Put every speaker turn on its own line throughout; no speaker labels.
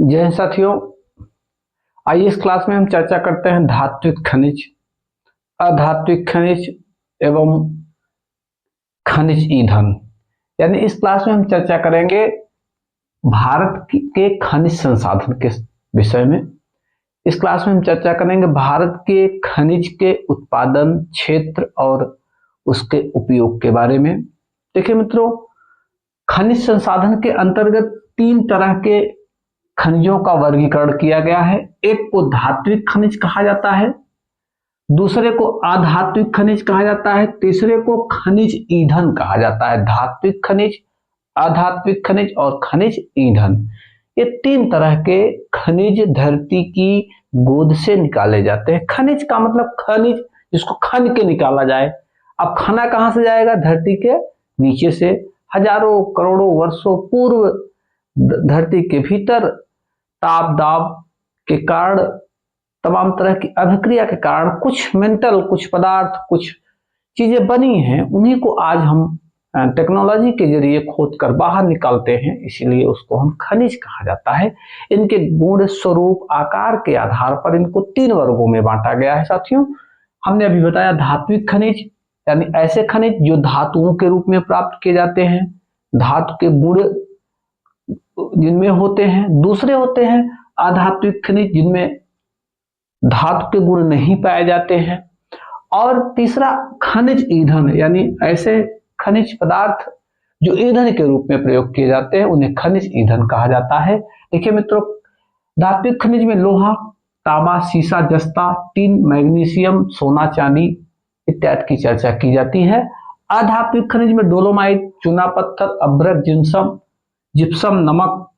जय हिंद साथियों, आइए इस क्लास में हम चर्चा करते हैं धात्विक खनिज, अधात्विक खनिज एवं खनिज ईंधन। यानी इस क्लास में हम चर्चा करेंगे भारत के खनिज संसाधन के विषय में। इस क्लास में हम चर्चा करेंगे भारत के खनिज के उत्पादन क्षेत्र और उसके उपयोग के बारे में। देखिए मित्रों, खनिज संसाधन के अंतर्गत तीन तरह के खनिजों का वर्गीकरण किया गया है। एक को धात्विक खनिज कहा जाता है, दूसरे को अधात्विक खनिज कहा जाता है, तीसरे को खनिज ईंधन कहा जाता है। धात्विक खनिज, अधात्विक खनिज और खनिज ईंधन, ये तीन तरह के खनिज धरती की गोद से निकाले जाते हैं। खनिज का मतलब खनिज जिसको खन के निकाला जाए। अब खना कहां से जाएगा? धरती के नीचे से। हजारों करोड़ों वर्षों पूर्व धरती के भीतर ताप दाब के कारण, तमाम तरह की अभिक्रिया के कारण कुछ मेंटल, कुछ पदार्थ, कुछ चीजें बनी हैं। उन्हीं को आज हम टेक्नोलॉजी के जरिए खोद कर बाहर निकालते हैं, इसीलिए उसको हम खनिज कहा जाता है। इनके गुण, स्वरूप, आकार के आधार पर इनको तीन वर्गों में बांटा गया है। साथियों, हमने अभी बताया धात्विक खनिज यानी ऐसे खनिज जो धातुओं के रूप में प्राप्त किए जाते हैं, धातु के गुण जिनमें होते हैं। दूसरे होते हैं अधात्विक खनिज जिनमें धातु के गुण नहीं पाए जाते हैं। और तीसरा खनिज ईंधन यानी ऐसे खनिज पदार्थ जो ईंधन के रूप में प्रयोग किए जाते हैं, उन्हें खनिज ईंधन कहा जाता है। देखिए मित्रों, धात्विक खनिज में लोहा, तांबा, सीसा, जस्ता, टिन, मैग्नीशियम, सोना, चांदी इत्यादि की चर्चा की जाती है। अधात्विक खनिज में डोलोमाइट, चूना पत्थर, अभ्रक, जिप्सम, नमक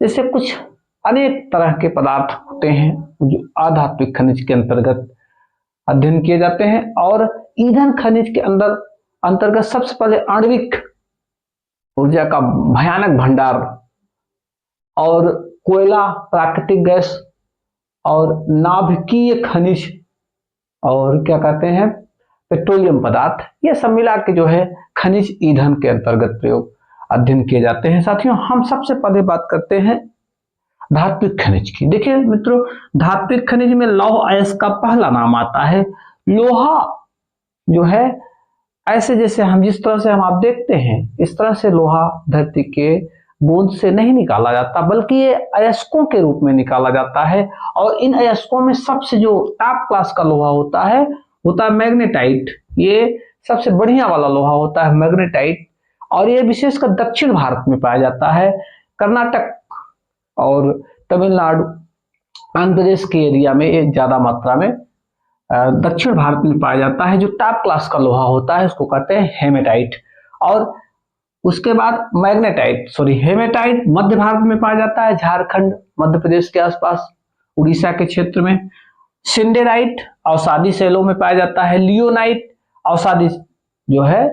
जैसे कुछ अनेक तरह के पदार्थ होते हैं जो अधात्विक खनिज के अंतर्गत अध्ययन किए जाते हैं। और ईंधन खनिज के अंतर्गत सबसे पहले आणविक ऊर्जा का भयानक भंडार और कोयला, प्राकृतिक गैस और नाभिकीय खनिज और क्या कहते हैं पेट्रोलियम पदार्थ, ये सब मिला के जो है खनिज ईंधन के अंतर्गत प्रयोग अध्ययन किए जाते हैं। साथियों, हम सबसे पहले बात करते हैं धात्विक खनिज की। देखिए मित्रों, धात्विक खनिज में लौह अयस्क का पहला नाम आता है। लोहा जो है ऐसे जैसे हम जिस तरह से हम आप देखते हैं, इस तरह से लोहा धरती के गोंद से नहीं निकाला जाता, बल्कि ये अयस्कों के रूप में निकाला जाता है। और इन अयस्कों में सबसे जो टॉप क्लास का लोहा होता है मैग्नेटाइट। ये सबसे बढ़िया वाला लोहा होता है मैग्नेटाइट, और ये विशेषकर दक्षिण भारत में पाया जाता है। कर्नाटक और तमिलनाडु, आंध्र प्रदेश के एरिया में ये ज्यादा मात्रा में दक्षिण भारत में पाया जाता है। जो टॉप क्लास का लोहा होता है उसको कहते हैं हेमेटाइट। और उसके बाद हेमेटाइट मध्य भारत में पाया जाता है, झारखंड, मध्य प्रदेश के आसपास, उड़ीसा के क्षेत्र में। सिंडेराइट अवसादी शैलों में पाया जाता है। लियोनाइट अवसादी जो है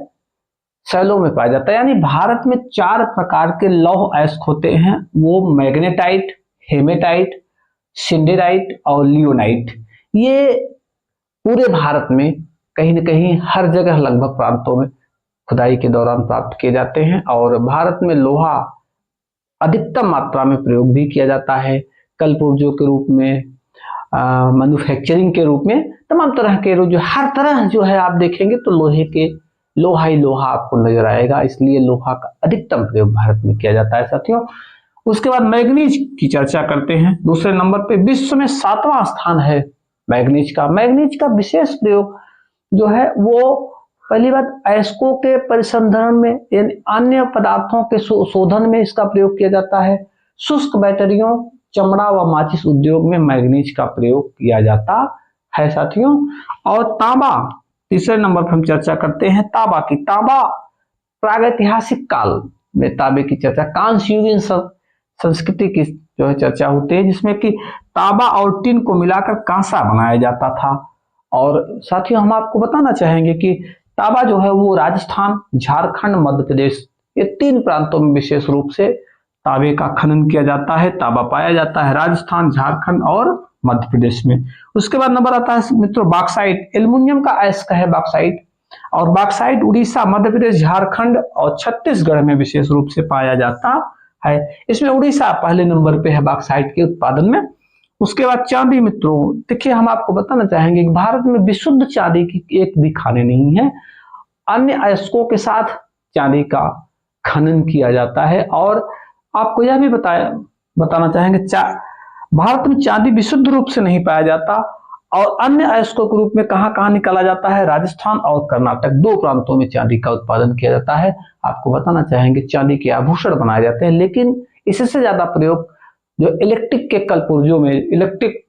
शैलों में पाया जाता है। यानी भारत में चार प्रकार के लौह अयस्क होते हैं, वो मैग्नेटाइट, हेमेटाइट, सिंडेराइट और लियोनाइट। ये पूरे भारत में कहीं न कहीं हर जगह लगभग प्रांतों में खुदाई के दौरान प्राप्त किए जाते हैं। और भारत में लोहा अधिकतम मात्रा में प्रयोग भी किया जाता है, कलपुर्जों के रूप में, मैन्युफैक्चरिंग के रूप में, तमाम तरह के जो हर तरह जो है आप देखेंगे तो लोहा ही लोहा आपको नजर आएगा। इसलिए लोहा का अधिकतम प्रयोग भारत में किया जाता है। साथियों, उसके बाद मैग्नीज की चर्चा करते हैं। दूसरे नंबर पे विश्व में 7वां स्थान है मैग्नीज का। मैग्नीज का विशेष प्रयोग जो है वो पहली बात अयस्कों के परिसंधारण में यानी अन्य पदार्थों के शोधन में इसका प्रयोग किया जाता है। शुष्क बैटरियों, चमड़ा व माचिस उद्योग में मैग्नीज का प्रयोग किया जाता है। साथियों, और तांबा, तीसरे नंबर पर हम चर्चा करते हैं तांबा की। तांबा प्रागैतिहासिक काल में तांबे की चर्चा, कांस्य युगीन संस्कृति की जो है चर्चा होती है, जिसमें कि तांबा और टिन को मिलाकर कांसा बनाया जाता था। और साथियों, हम आपको बताना चाहेंगे कि तांबा जो है वो राजस्थान, झारखंड, मध्य प्रदेश, ये तीन प्रांतों में विशेष रूप से तांबे का खनन किया जाता है। तांबा पाया जाता है राजस्थान, झारखंड और मध्य प्रदेश में। उसके बाद नंबर आता है मित्रों बॉक्साइट। एल्युमिनियम का अयस्क है बॉक्साइट, और बॉक्साइट उड़ीसा, मध्य प्रदेश, झारखंड और छत्तीसगढ़ में विशेष रूप से पाया जाता है। इसमें उड़ीसा पहले नंबर पे है बॉक्साइट के उत्पादन में। उसके बाद चांदी मित्रों, देखिए हम आपको बताना चाहेंगे कि भारत में विशुद्ध चांदी की एक भी खाने नहीं है। अन्य अयस्कों के साथ चांदी का खनन किया जाता है। और आपको यह भी बताना चाहेंगे भारत में चांदी विशुद्ध रूप से नहीं पाया जाता और अन्य अयस्कों के रूप में कहां कहां निकाला जाता है, राजस्थान और कर्नाटक, दो प्रांतों में चांदी का उत्पादन किया जाता है। आपको बताना चाहेंगे चांदी के आभूषण बनाए जाते हैं, लेकिन इससे ज्यादा प्रयोग जो इलेक्ट्रिक के कलपुर्जों में, इलेक्ट्रिक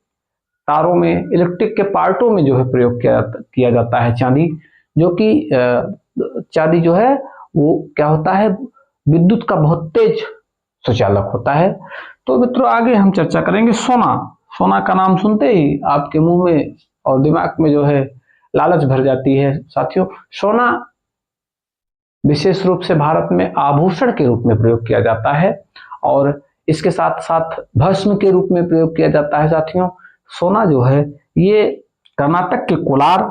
तारों में, इलेक्ट्रिक के पार्टों में जो है प्रयोग किया जाता है चांदी, जो कि चांदी जो है वो क्या होता है, विद्युत का बहुत तेज सुचालक होता है। तो मित्रों आगे हम चर्चा करेंगे सोना। सोना का नाम सुनते ही आपके मुंह में और दिमाग में जो है लालच भर जाती है साथियों। सोना विशेष रूप से भारत में आभूषण के रूप में प्रयोग किया जाता है और इसके साथ साथ भस्म के रूप में प्रयोग किया जाता है साथियों। सोना जो है ये कर्नाटक के कोलार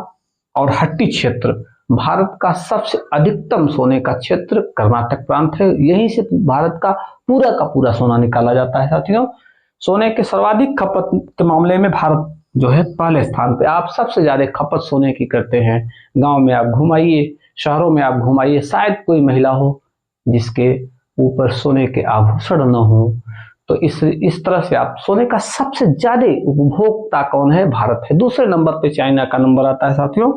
और हट्टी क्षेत्र, भारत का सबसे अधिकतम सोने का क्षेत्र कर्नाटक प्रांत है। यहीं से भारत का पूरा सोना निकाला जाता है साथियों। सोने के सर्वाधिक खपत के मामले में भारत जो है पहले स्थान पे। आप सबसे ज्यादा खपत सोने की करते हैं। गांव में आप घुमाइए, शहरों में आप घुमाइए, शायद कोई महिला हो जिसके ऊपर सोने के आभूषण न हो। तो इस तरह से आप सोने का सबसे ज्यादा उपभोक्ता कौन है, भारत है। दूसरे नंबर पे चाइना का नंबर आता है साथियों।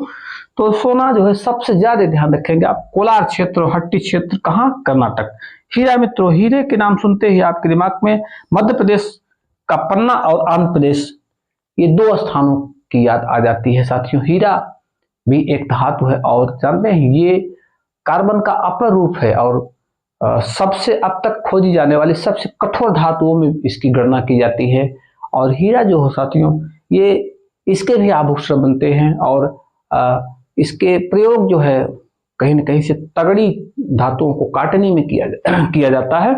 तो सोना जो है सबसे ज्यादा ध्यान रखेंगे आप कोलार क्षेत्र, हट्टी क्षेत्र, कहाँ, कर्नाटक। हीरा मित्रों, हीरे के नाम सुनते ही आपके दिमाग में मध्य प्रदेश का पन्ना और आंध्र प्रदेश, ये दो स्थानों की याद आ जाती है साथियों। हीरा भी एक धातु है और जानते हैं ये कार्बन का अपर रूप है और सबसे अब तक खोजी जाने वाली सबसे कठोर धातुओं में इसकी गणना की जाती है। और हीरा जो हो साथियों, ये इसके भी आभूषण बनते हैं और इसके प्रयोग जो है कहीं न कहीं से तगड़ी धातुओं को काटने में किया जाता है।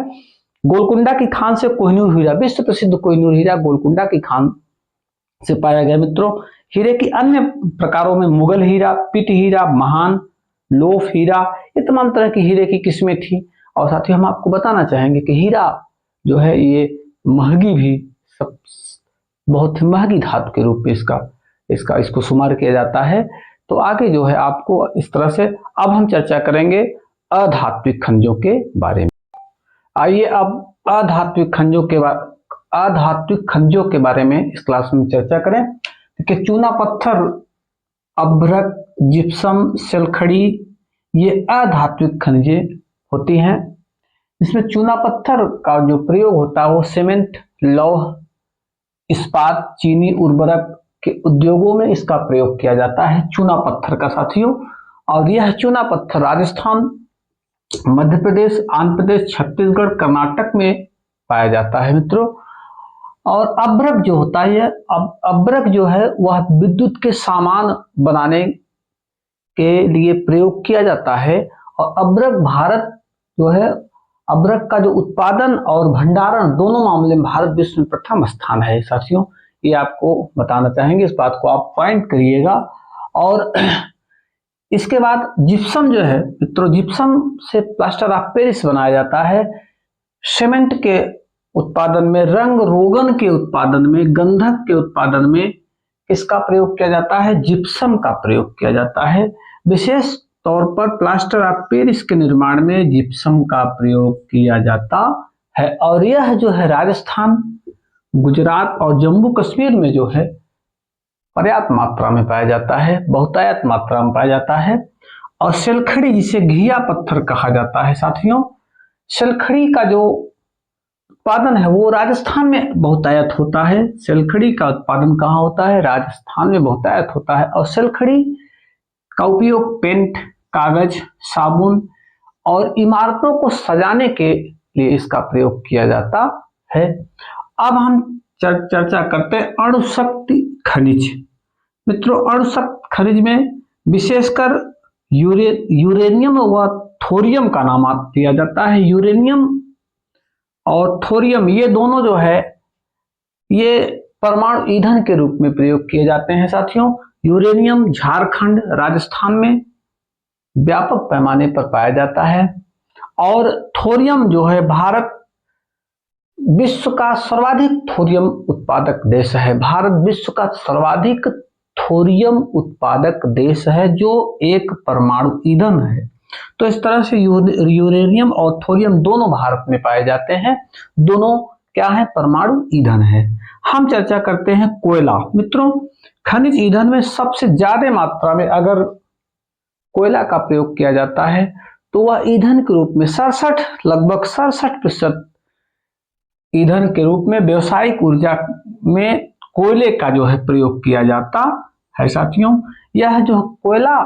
गोलकुंडा की खान से कोहिनूर हीरा, विश्व प्रसिद्ध कोहिनूर हीरा गोलकुंडा की खान से पाया गया मित्रों। हीरे की अन्य प्रकारों में मुगल हीरा, पिट हीरा, महान, लोफ हीरा, ये तमाम तरह की हीरे की किस्में थी। और साथ ही हम आपको बताना चाहेंगे कि हीरा जो है ये महंगी भी, सब बहुत महंगी धातु के रूप में इसको शुमार किया जाता है। तो आगे जो है आपको इस तरह से अब हम चर्चा करेंगे अधात्विक खनिजों के बारे में। आइए अब अधात्विक खनिजों के बारे में इस क्लास में चर्चा करें कि चूना पत्थर, अभ्रक, जिप्सम, शलखड़ी, ये अधात्विक खनिजें होती हैं। इसमें चूना पत्थर का जो प्रयोग होता है वो सीमेंट, लौह, इस्पात, चीनी उर्वरक के उद्योगों में इसका प्रयोग किया जाता है, चूना पत्थर का साथियों। और यह चूना पत्थर राजस्थान, मध्य प्रदेश, आंध्र प्रदेश, छत्तीसगढ़, कर्नाटक में पाया जाता है मित्रों। और अभ्रक जो होता है, अभ्रक जो है वह विद्युत के सामान बनाने के लिए प्रयोग किया जाता है। और अभ्रक भारत जो है, अभ्रक का जो उत्पादन और भंडारण दोनों मामले में भारत विश्व में प्रथम स्थान है साथियों। ये आपको बताना चाहेंगे, इस बात को आप पॉइंट करिएगा। और इसके बाद जिप्सम जो है मित्रों, जिप्सम से प्लास्टर ऑफ पेरिस बनाया जाता है। सीमेंट के उत्पादन में, रंग रोगन के उत्पादन में, गंधक के उत्पादन में इसका प्रयोग किया जाता है, जिप्सम का प्रयोग किया जाता है। विशेष तौर पर प्लास्टर ऑफ पेरिस के निर्माण में जिप्सम का प्रयोग किया जाता है। और यह जो है राजस्थान, गुजरात और जम्मू कश्मीर में जो है पर्याप्त मात्रा में पाया जाता है, बहुतायत मात्रा में पाया जाता है। और शलखड़ी, जिसे घिया पत्थर कहा जाता है साथियों, शलखड़ी का जो उत्पादन है वो राजस्थान में बहुतायत होता है। शलखड़ी का उत्पादन कहाँ होता है, राजस्थान में बहुतायत होता है। और शलखड़ी का उपयोग पेंट, कागज, साबुन और इमारतों को सजाने के लिए इसका प्रयोग किया जाता है। अब हम चर्चा करते हैं अणुशक्ति खनिज। मित्रों, अणुशक्ति खनिज में विशेषकर यूरेनियम व थोरियम का नाम दिया जाता है। यूरेनियम और थोरियम ये दोनों जो है ये परमाणु ईंधन के रूप में प्रयोग किए जाते हैं साथियों। यूरेनियम झारखंड, राजस्थान में व्यापक पैमाने पर पाया जाता है। और थोरियम जो है भारत विश्व का सर्वाधिक थोरियम उत्पादक देश है। भारत विश्व का सर्वाधिक थोरियम उत्पादक देश है जो एक परमाणु ईंधन है। तो इस तरह से यूरेनियम और थोरियम दोनों भारत में पाए जाते हैं, दोनों क्या है, परमाणु ईंधन है। हम चर्चा करते हैं कोयला। मित्रों, खनिज ईंधन में सबसे ज्यादा मात्रा में अगर कोयला का प्रयोग किया जाता है तो वह ईंधन के रूप में लगभग 67% ईंधन के रूप में व्यावसायिक ऊर्जा में कोयले का जो है प्रयोग किया जाता है। साथियों, यह जो कोयला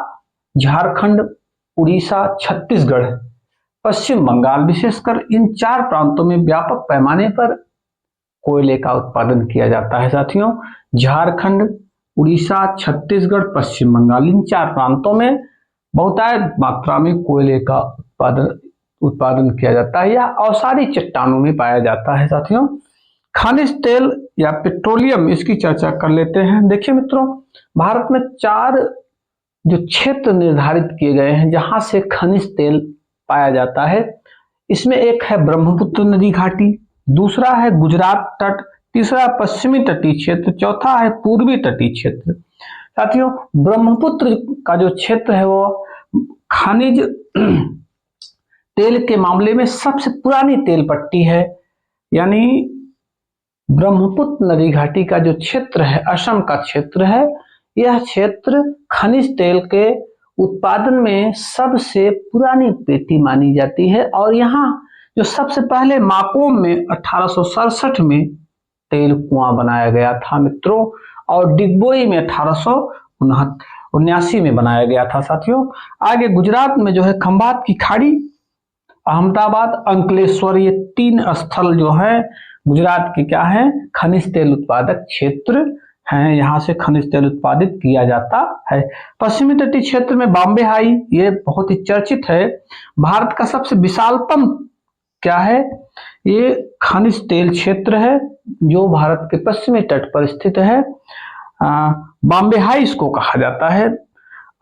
झारखंड, उड़ीसा, छत्तीसगढ़, पश्चिम बंगाल, विशेषकर इन 4 प्रांतों में व्यापक पैमाने पर कोयले का उत्पादन किया जाता है। साथियों, झारखंड, उड़ीसा, छत्तीसगढ़, पश्चिम बंगाल, इन 4 प्रांतों में बहुतायत मात्रा में कोयले का उत्पादन किया जाता है या अवसादी चट्टानों में पाया जाता है। साथियों, खनिज तेल या पेट्रोलियम, इसकी चर्चा कर लेते हैं। देखिए मित्रों, भारत में 4 जो क्षेत्र निर्धारित किए गए हैं जहां से खनिज तेल पाया जाता है। इसमें एक है ब्रह्मपुत्र नदी घाटी, दूसरा है गुजरात तट, तीसरा पश्चिमी तटीय क्षेत्र, चौथा है पूर्वी तटीय क्षेत्र। साथियों, ब्रह्मपुत्र का जो क्षेत्र है वो खनिज तेल के मामले में सबसे पुरानी तेल पट्टी है। यानी ब्रह्मपुत्र नदी घाटी का जो क्षेत्र है, असम का क्षेत्र है, यह क्षेत्र खनिज तेल के उत्पादन में सबसे पुरानी पेटी मानी जाती है। और यहाँ जो सबसे पहले माकोम में 1867 में तेल कुआं बनाया गया था मित्रों, और डिगबोई में 1879 में बनाया गया था। साथियों, आगे गुजरात में जो है खंभात की खाड़ी, अहमदाबाद, अंकलेश्वर, ये 3 स्थल जो है गुजरात के क्या है, खनिज तेल उत्पादक क्षेत्र हैं। यहाँ से खनिज तेल उत्पादित किया जाता है। पश्चिमी तटीय क्षेत्र में बॉम्बे हाई, ये बहुत ही चर्चित है। भारत का सबसे विशालतम क्या है, ये खनिज तेल क्षेत्र है जो भारत के पश्चिमी तट पर स्थित है। बॉम्बे हाई इसको कहा जाता है।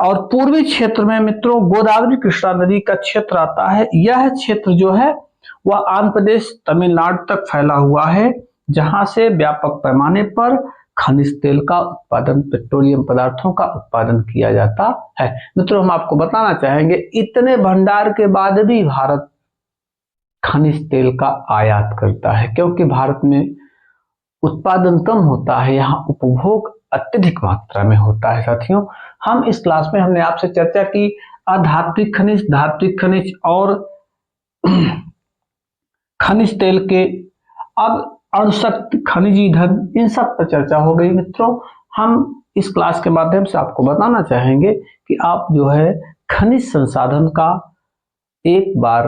और पूर्वी क्षेत्र में मित्रों गोदावरी कृष्णा नदी का क्षेत्र आता है। यह क्षेत्र जो है वह आंध्र प्रदेश, तमिलनाडु तक फैला हुआ है, जहां से व्यापक पैमाने पर खनिज तेल का उत्पादन, पेट्रोलियम पदार्थों का उत्पादन किया जाता है। मित्रों, हम आपको बताना चाहेंगे, इतने भंडार के बाद भी भारत खनिज तेल का आयात करता है, क्योंकि भारत में उत्पादन कम होता है, यहाँ उपभोग अत्यधिक मात्रा में होता है। साथियों, हम इस क्लास में हमने आपसे चर्चा की अधात्विक खनिज, धात्विक खनिज और खनिज तेल के, अब अणुशक्ति, खनिज ईंधन, इन सब पर चर्चा हो गई। मित्रों, हम इस क्लास के माध्यम से आपको बताना चाहेंगे कि आप जो है खनिज संसाधन का एक बार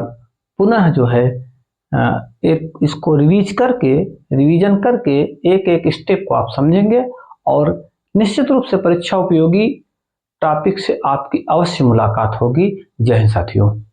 पुनः जो है एक इसको रिवीजन करके एक एक स्टेप को आप समझेंगे और निश्चित रूप से परीक्षा उपयोगी टॉपिक से आपकी अवश्य मुलाकात होगी। जय हिंद साथियों।